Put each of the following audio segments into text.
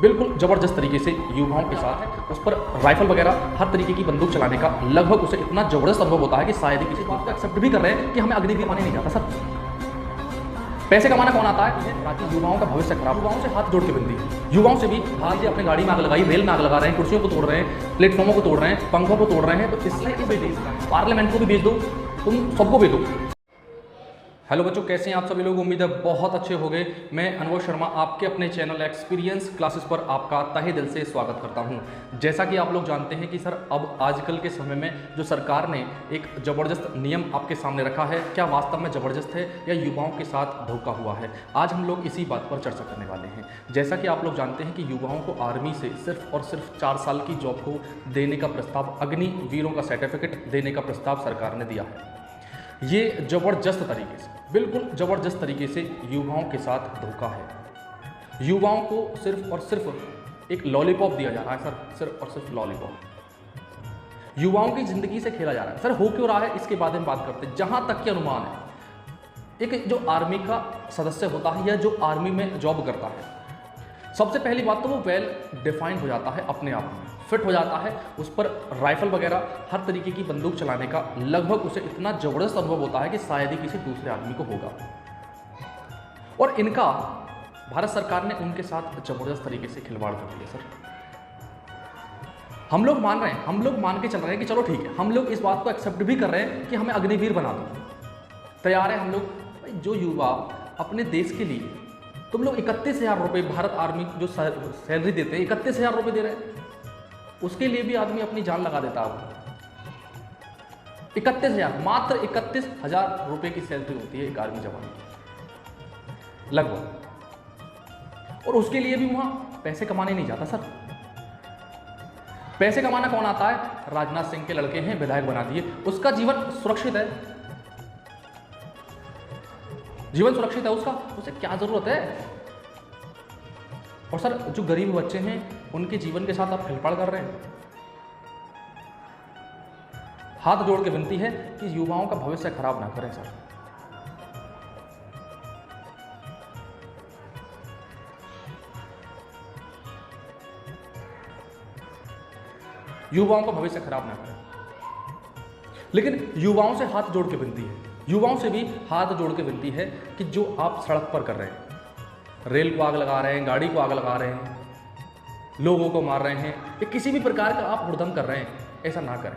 बिल्कुल ज़बरदस्त तरीके से युवाओं के साथ उस पर राइफल वगैरह हर तरीके की बंदूक चलाने का लगभग उसे इतना ज़बरदस्त अनुभव होता है कि शायद ही किसी बात को एक्सेप्ट भी कर रहे हैं कि हमें अग्निवीर माने नहीं जाता सर। पैसे कमाना कौन आता है? ताकि युवाओं का भविष्य खराब, युवाओं से हाथ जोड़ के विनती है, युवाओं से भी हाथ से अपनी गाड़ी में आग लगाई, रेल में आग लगा रहे हैं, कुर्सियों को तोड़ रहे हैं, प्लेटफॉर्मों को तोड़ रहे हैं, पंखों को तोड़ रहे हैं, तो इसलिए पार्लियामेंट को भी भेज दो, तुम सबको भेज दो। हेलो बच्चों, कैसे हैं आप सभी लोग? उम्मीद है बहुत अच्छे हो गए। मैं अनुभव शर्मा आपके अपने चैनल एक्सपीरियंस क्लासेस पर आपका तहे दिल से स्वागत करता हूं। जैसा कि आप लोग जानते हैं कि सर अब आजकल के समय में जो सरकार ने एक ज़बरदस्त नियम आपके सामने रखा है, क्या वास्तव में ज़बरदस्त है या युवाओं के साथ धोखा हुआ है? आज हम लोग इसी बात पर चर्चा करने वाले हैं। जैसा कि आप लोग जानते हैं कि युवाओं को आर्मी से सिर्फ और सिर्फ 4 साल की जॉब को देने का प्रस्ताव, अग्निवीरों का सर्टिफिकेट देने का प्रस्ताव सरकार ने दिया है। ये ज़बरदस्त तरीके से, बिल्कुल ज़बरदस्त तरीके से युवाओं के साथ धोखा है। युवाओं को सिर्फ और सिर्फ एक लॉलीपॉप दिया जा रहा है सर, सिर्फ और सिर्फ लॉलीपॉप। युवाओं की ज़िंदगी से खेला जा रहा है सर। हो क्यों रहा है इसके बारे में बात करते हैं। जहाँ तक के अनुमान है, एक जो आर्मी का सदस्य होता है या जो आर्मी में जॉब करता है, सबसे पहली बात तो वो वेल डिफाइंड हो जाता है, अपने आप में फिट हो जाता है। उस पर राइफल वगैरह हर तरीके की बंदूक चलाने का लगभग उसे इतना ज़बरदस्त अनुभव होता है कि शायद ही किसी दूसरे आदमी को होगा। और इनका भारत सरकार ने उनके साथ ज़बरदस्त तरीके से खिलवाड़ कर दिया सर। हम लोग मान रहे हैं, हम लोग मान के चल रहे हैं कि चलो ठीक है, हम लोग इस बात को एक्सेप्ट भी कर रहे हैं कि हमें अग्निवीर बना दो, तैयार है हम लोग। जो युवा अपने देश के लिए, तुम लोग 31,000 रुपये भारत आर्मी जो सैलरी देते हैं, 31,000 रुपये दे रहे हैं, उसके लिए भी आदमी अपनी जान लगा देता है। 31,000, मात्र 31,000 रुपये की सैलरी होती है एक आर्मी जवान की लगभग, और उसके लिए भी वहाँ पैसे कमाने नहीं जाता सर। पैसे कमाना कौन आता है? राजनाथ सिंह के लड़के हैं, विधायक बना दिए, उसका जीवन सुरक्षित है, जीवन सुरक्षित है उसका, उसे क्या जरूरत है? और सर जो गरीब बच्चे हैं उनके जीवन के साथ आप खिलवाड़ कर रहे हैं। हाथ जोड़ के विनती है कि युवाओं का भविष्य खराब ना करें सर। युवाओं का भविष्य खराब ना करें। लेकिन युवाओं से हाथ जोड़ के विनती है, युवाओं से भी हाथ जोड़ के विनती है कि जो आप सड़क पर कर रहे हैं, रेल को आग लगा रहे हैं, गाड़ी को आग लगा रहे हैं, लोगों को मार रहे हैं, या किसी भी प्रकार का आप हुड़दंग कर रहे हैं, ऐसा ना करें।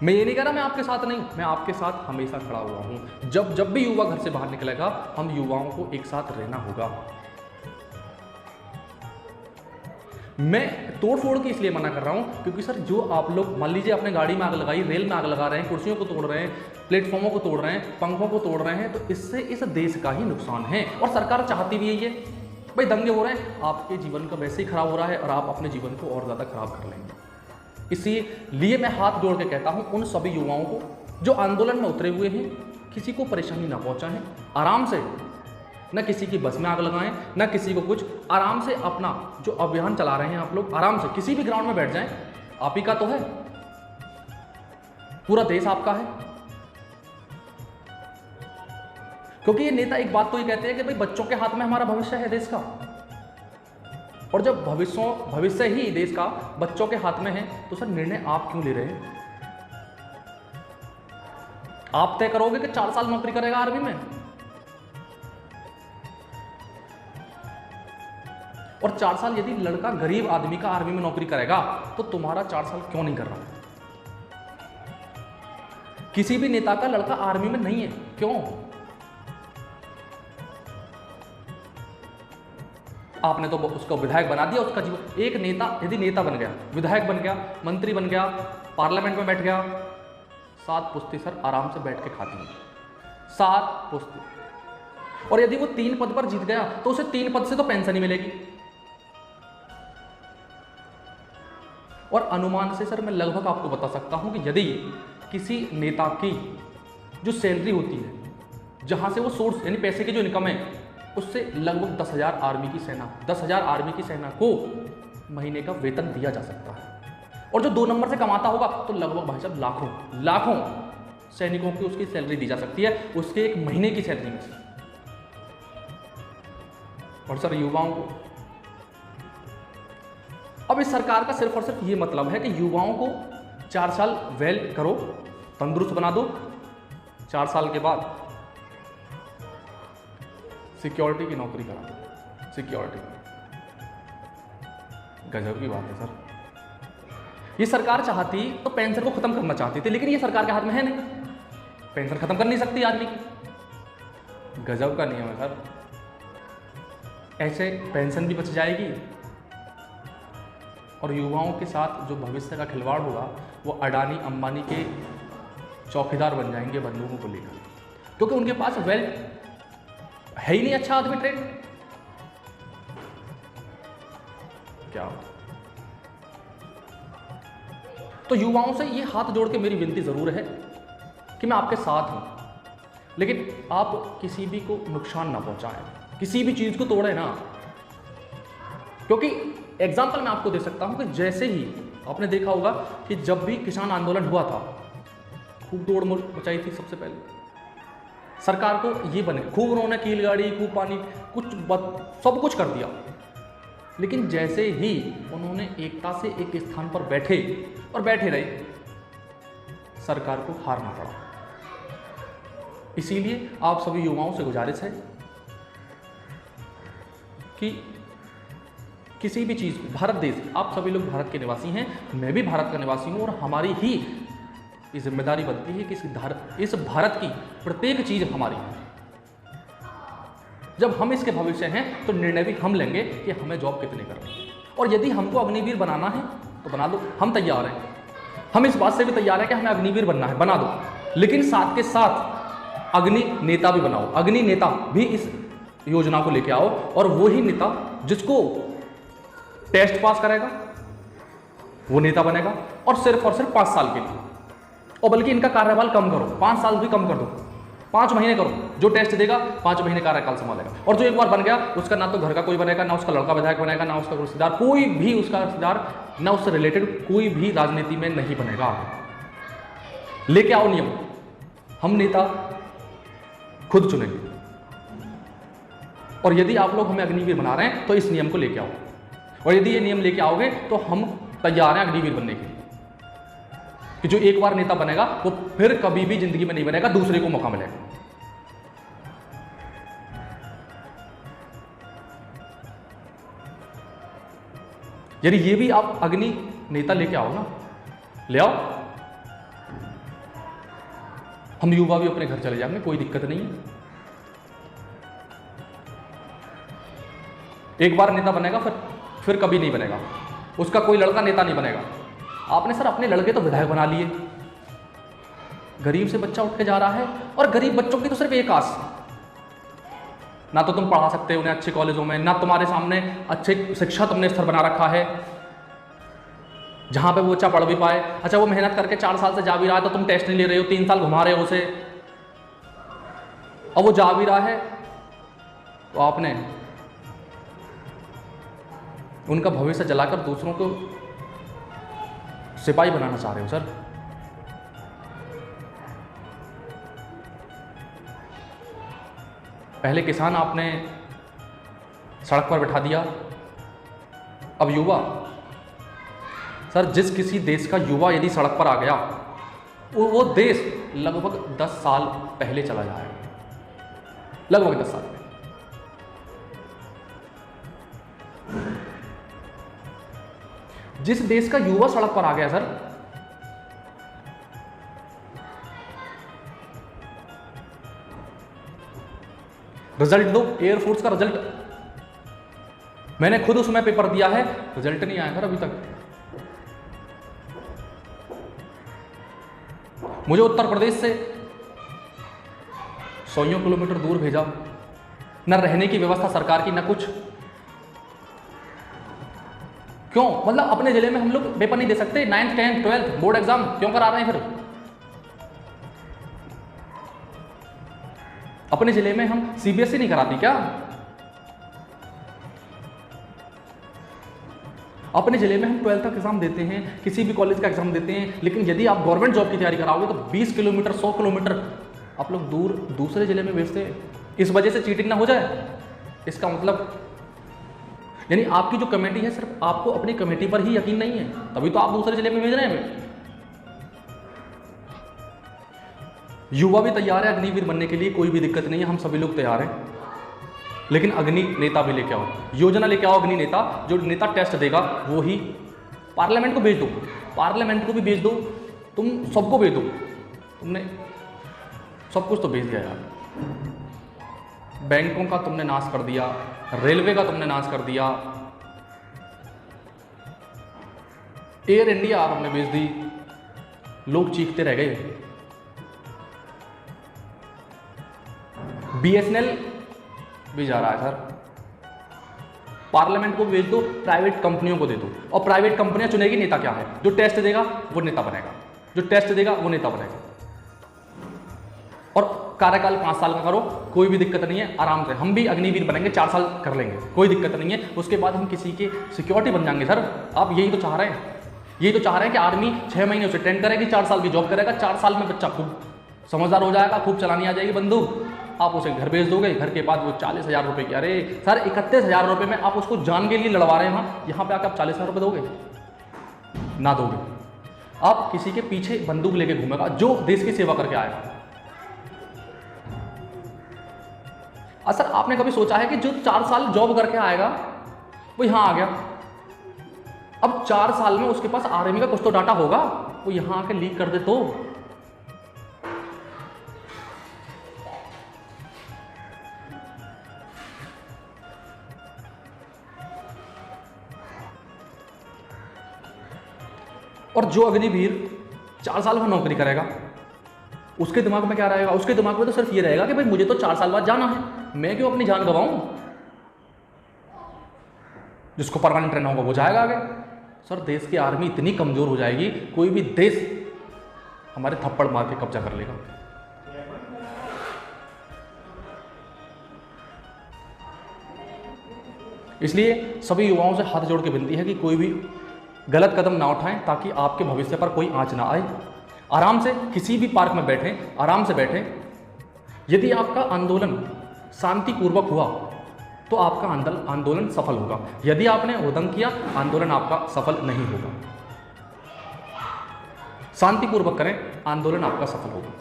मैं ये नहीं कह रहा मैं आपके साथ नहीं, मैं आपके साथ हमेशा खड़ा हुआ हूं। जब भी युवा घर से बाहर निकलेगा, हम युवाओं को एक साथ रहना होगा। मैं तोड़ फोड़ के इसलिए मना कर रहा हूं क्योंकि सर जो आप लोग मान लीजिए अपने गाड़ी में आग लगाई, रेल में आग लगा रहे हैं, कुर्सियों को तोड़ रहे हैं, प्लेटफॉर्मों को तोड़ रहे हैं, पंखों को तोड़ रहे हैं, तो इससे इस देश का ही नुकसान है। और सरकार चाहती भी है ये, भाई दंगे हो रहे हैं, आपके जीवन का वैसे ही खराब हो रहा है और आप अपने जीवन को और ज़्यादा खराब कर लेंगे। इसीलिए मैं हाथ जोड़ के कहता हूँ उन सभी युवाओं को जो आंदोलन में उतरे हुए हैं, किसी को परेशानी ना पहुँचाएं, आराम से, न किसी की बस में आग लगाएं, न किसी को कुछ, आराम से अपना जो अभियान चला रहे हैं आप लोग, आराम से किसी भी ग्राउंड में बैठ जाएं। आप ही का तो है, पूरा देश आपका है। क्योंकि ये नेता एक बात तो ही कहते हैं कि भाई बच्चों के हाथ में हमारा भविष्य है देश का, और जब भविष्य ही देश का बच्चों के हाथ में है तो सर निर्णय आप क्यों ले रहे हैं? आप तय करोगे कि 4 साल नौकरी करेगा आर्मी में, और 4 साल यदि लड़का गरीब आदमी का आर्मी में नौकरी करेगा तो तुम्हारा 4 साल क्यों नहीं कर रहा? किसी भी नेता का लड़का आर्मी में नहीं है, क्यों? आपने तो उसको विधायक बना दिया, उसका जीवन। एक नेता यदि नेता बन गया, विधायक बन गया, मंत्री बन गया, पार्लियामेंट में बैठ गया, 7 पुश्ती सर आराम से बैठ के खाती है, 7 पुश्ती। और यदि वो 3 पद पर जीत गया तो उसे 3 पद से तो पेंशन ही मिलेगी। और अनुमान से सर मैं लगभग आपको बता सकता हूं कि यदि किसी नेता की जो सैलरी होती है, जहां से वो सोर्स यानी पैसे की जो इनकम है, उससे लगभग 10,000 आर्मी की सेना, 10,000 आर्मी की सेना को महीने का वेतन दिया जा सकता है। और जो 2 नंबर से कमाता होगा तो लगभग भाई साहब लाखों सैनिकों की उसकी सैलरी दी जा सकती है, उसके एक महीने की सैलरी में से। और सर युवाओं को, अब इस सरकार का सिर्फ और सिर्फ ये मतलब है कि युवाओं को 4 साल वेल करो, तंदुरुस्त बना दो, 4 साल के बाद सिक्योरिटी की नौकरी करा दो। सिक्योरिटी, गजब की बात है सर। ये सरकार चाहती तो पेंशन को खत्म करना चाहती थी, लेकिन ये सरकार के हाथ में है नहीं, पेंशन खत्म कर नहीं सकती आदमी की। गजब का नियम है सर। ऐसे पेंशन भी बच जाएगी और युवाओं के साथ जो भविष्य का खिलवाड़ होगा वो अडानी अंबानी के चौकीदार बन जाएंगे बंदूकों को लेकर, क्योंकि उनके पास वेल्थ है ही नहीं। अच्छा आदमी ट्रेड क्या हो? तो युवाओं से ये हाथ जोड़ के मेरी विनती जरूर है कि मैं आपके साथ हूं, लेकिन आप किसी भी को नुकसान ना पहुंचाएं, किसी भी चीज को तोड़े ना। क्योंकि एग्जाम्पल मैं आपको दे सकता हूं कि जैसे ही आपने देखा होगा कि जब भी किसान आंदोलन हुआ था, खूब दौड़ मचाई थी। सबसे पहले सरकार को ये बने, खूब उन्होंने कील गाड़ी, खूब पानी, सब कुछ कर दिया। लेकिन जैसे ही उन्होंने एकता से एक स्थान पर बैठे और बैठे रहे, सरकार को हारना पड़ा। इसीलिए आप सभी युवाओं से गुजारिश है कि किसी भी चीज़ को, भारत देश, आप सभी लोग भारत के निवासी हैं, मैं भी भारत का निवासी हूं, और हमारी ही ये जिम्मेदारी बनती है कि इस भारत की प्रत्येक चीज़ हमारी है। जब हम इसके भविष्य हैं तो निर्णय भी हम लेंगे कि हमें जॉब कितनी करनी है। और यदि हमको अग्निवीर बनाना है तो बना दो, हम तैयार हैं। हम इस बात से भी तैयार हैं कि हमें अग्निवीर बनना है, बना दो। लेकिन साथ के साथ अग्नि नेता भी बनाओ, अग्नि नेता भी इस योजना को लेके आओ, और वही नेता जिसको टेस्ट पास करेगा वो नेता बनेगा, और सिर्फ 5 साल के लिए। और बल्कि इनका कार्यकाल कम करो, 5 साल भी कम कर दो, 5 महीने करो। जो टेस्ट देगा 5 महीने कार्यकाल संभालेगा, और जो एक बार बन गया उसका ना तो घर का कोई बनेगा, ना उसका लड़का विधायक बनेगा, ना उसका रिश्तेदार, कोई भी उसका रिश्तेदार, ना उससे रिलेटेड कोई भी राजनीति में नहीं बनेगा। लेके आओ नियम, हम नेता खुद चुनेंगे। और यदि आप लोग हमें अग्निवीर बना रहे हैं तो इस नियम को लेके आओ, और यदि ये नियम लेके आओगे तो हम तैयार हैं अग्निवीर बनने के लिए, कि जो एक बार नेता बनेगा वो फिर कभी भी जिंदगी में नहीं बनेगा, दूसरे को मौका मिलेगा। यदि ये भी आप अग्नि नेता लेके आओ ना, ले आओ, हम युवा भी अपने घर चले जाएंगे, कोई दिक्कत नहीं है। एक बार नेता बनेगा फिर कभी नहीं बनेगा, उसका कोई लड़का नेता नहीं बनेगा। आपने सर अपने लड़के तो विधायक बना लिए, गरीब से बच्चा उठ के जा रहा है, और गरीब बच्चों की तो सिर्फ एक आस, ना तो तुम पढ़ा सकते हो उन्हें अच्छे कॉलेजों में, ना तुम्हारे सामने अच्छे शिक्षा तुमने स्तर बना रखा है जहां पे वो बच्चा पढ़ भी पाए। अच्छा, वो मेहनत करके 4 साल से जा भी रहा है तो तुम टेस्ट नहीं ले रहे हो, 3 साल घुमा रहे हो उसे, और वो जा भी रहा है तो आपने उनका भविष्य जलाकर दूसरों को सिपाही बनाना चाह रहे हो सर। पहले किसान आपने सड़क पर बैठा दिया, अब युवा। सर, जिस किसी देश का युवा यदि सड़क पर आ गया, वो देश लगभग 10 साल पहले चला जाएगा, लगभग 10 साल पहले। जिस देश का युवा सड़क पर आ गया सर, रिजल्ट दो, एयरफोर्स का रिजल्ट मैंने खुद उसमें पेपर दिया है, रिजल्ट नहीं आया सर अभी तक। मुझे उत्तर प्रदेश से 100 किलोमीटर दूर भेजा, न रहने की व्यवस्था सरकार की, न कुछ। क्यों? मतलब अपने जिले में हम लोग पेपर नहीं दे सकते? 9th 10th 12th board exam क्यों करा रहे हैं फिर? अपने जिले में हम सीबीएसई नहीं कराती क्या? अपने जिले में हम 12th तक एग्जाम देते हैं, किसी भी कॉलेज का एग्जाम देते हैं, लेकिन यदि आप गवर्नमेंट जॉब की तैयारी कराओगे तो 20 किलोमीटर 100 किलोमीटर आप लोग दूर दूसरे जिले में भेजते हैं। इस वजह से चीटिंग ना हो जाए, इसका मतलब यानी आपकी जो कमेटी है सिर्फ आपको अपनी कमेटी पर ही यकीन नहीं है, तभी तो आप दूसरे जिले में भेज रहे हैं हमें। युवा भी तैयार है अग्निवीर बनने के लिए, कोई भी दिक्कत नहीं है, हम सभी लोग तैयार हैं। लेकिन अग्नि नेता भी लेके आओ, योजना लेके आओ अग्नि नेता। जो नेता टेस्ट देगा वो ही, पार्लियामेंट को भेज दो, पार्लियामेंट को भी भेज दो, तुम सबको भेज दो। तुमने सब कुछ तो भेज दिया यार, बैंकों का तुमने नाश कर दिया, रेलवे का तुमने नाश कर दिया, एयर इंडिया आपने भेज दी, लोग चीखते रह गए। BSNL भी जा रहा है सर, पार्लियामेंट को भेज दो, प्राइवेट कंपनियों को दे दो, और प्राइवेट कंपनियां चुनेगी नेता क्या है, जो टेस्ट देगा वो नेता बनेगा, जो टेस्ट देगा वो नेता बनेगा। और कार्यकाल 5 साल का करो, कोई भी दिक्कत नहीं है, आराम से हम भी अग्निवीर बनेंगे, 4 साल कर लेंगे, कोई दिक्कत नहीं है। उसके बाद हम किसी के सिक्योरिटी बन जाएंगे सर। आप यही तो चाह रहे हैं, यही तो चाह रहे हैं कि आर्मी 6 महीने उसे ट्रेन करेगी, 4 साल की जॉब करेगा, 4 साल में बच्चा खूब समझदार हो जाएगा, खूब चलानी आ जाएगी बंदूक, आप उसे घर भेज दोगे। घर के बाद वो 40,000 रुपये की, अरे सर 31,000 रुपये में आप उसको जान के लिए लड़वा रहे हैं, यहाँ पे आकर आप 40,000 रुपये दोगे? ना दोगे। आप किसी के पीछे बंदूक लेके घूमेगा जो देश की सेवा करके आएगा। सर आपने कभी सोचा है कि जो 4 साल जॉब करके आएगा वो यहाँ आ गया, अब 4 साल में उसके पास आर्मी का कुछ तो डाटा होगा, वो यहाँ आके लीक कर दे तो? और जो अग्निवीर 4 साल में नौकरी करेगा उसके दिमाग में क्या रहेगा? उसके दिमाग में तो सिर्फ ये रहेगा कि भाई मुझे तो 4 साल बाद जाना है, मैं क्यों अपनी जान गंवाऊं। जिसको परमानेंट रहना होगा वो जाएगा आगे। सर देश की आर्मी इतनी कमजोर हो जाएगी, कोई भी देश हमारे थप्पड़ मार के कब्जा कर लेगा। इसलिए सभी युवाओं से हाथ जोड़ के विनती है कि कोई भी गलत कदम ना उठाएं, ताकि आपके भविष्य पर कोई आंच ना आए। आराम से किसी भी पार्क में बैठें, आराम से बैठें। यदि आपका आंदोलन शांतिपूर्वक हुआ तो आपका आंदोलन सफल होगा। यदि आपने हुड़दंग किया, आंदोलन आपका सफल नहीं होगा। शांतिपूर्वक करें, आंदोलन आपका सफल होगा।